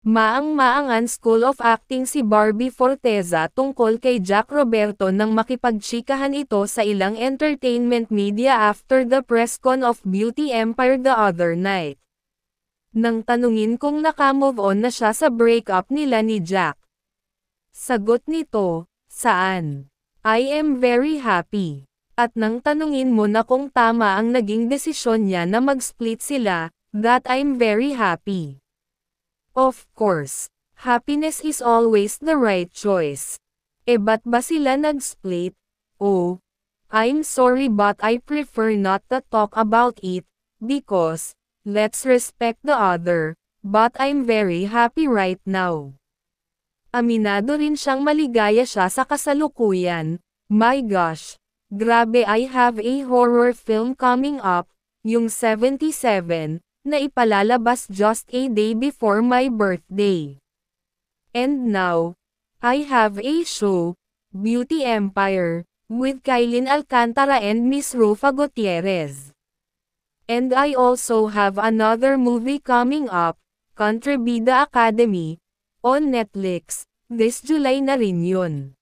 Maang-maangan School of Acting si Barbie Forteza tungkol kay Jack Roberto nang makipagtsikahan ito sa ilang entertainment media after the press con of Beauty Empire the other night. Nang tanungin kung naka-move on na siya sa breakup nila ni Jack. Sagot nito, saan? I am very happy. At nang tanungin mo na kung tama ang naging desisyon niya na mag-split sila, that I'm very happy. Of course, happiness is always the right choice. Ba't ba sila nag-split? Oh, I'm sorry but I prefer not to talk about it, because, let's respect the other, but I'm very happy right now. Aminado rin siyang maligaya siya sa kasalukuyan. My gosh, grabe, I have a horror film coming up, yung 77, na ipalalabas just a day before my birthday. And now, I have a show, Beauty Empire, with Kailin Alcantara and Miss Rufa Gutierrez. And I also have another movie coming up, Contribida Academy, on Netflix, this July na rin yun.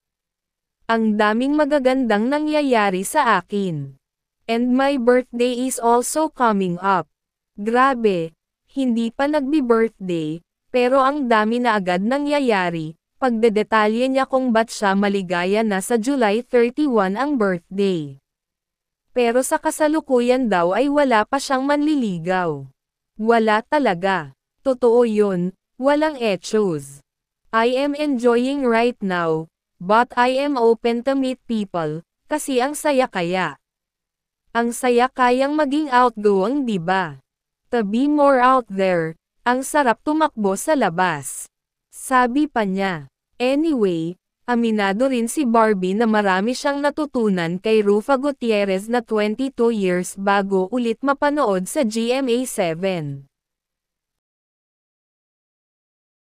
Ang daming magagandang nangyayari sa akin. And my birthday is also coming up. Grabe, hindi pa nagbi-birthday, pero ang dami na agad nangyayari, pagdedetalye niya kung ba't siya maligaya na sa July 31 ang birthday. Pero sa kasalukuyan daw ay wala pa siyang manliligaw. Wala talaga. Totoo yun, walang echoes. I am enjoying right now, but I am open to meet people, kasi ang saya kaya. Ang saya kayang maging outgoing, diba? To be more out there, ang sarap tumakbo sa labas. Sabi pa niya. Anyway, aminado rin si Barbie na marami siyang natutunan kay Rufa Gutierrez na 22 years bago ulit mapanood sa GMA7.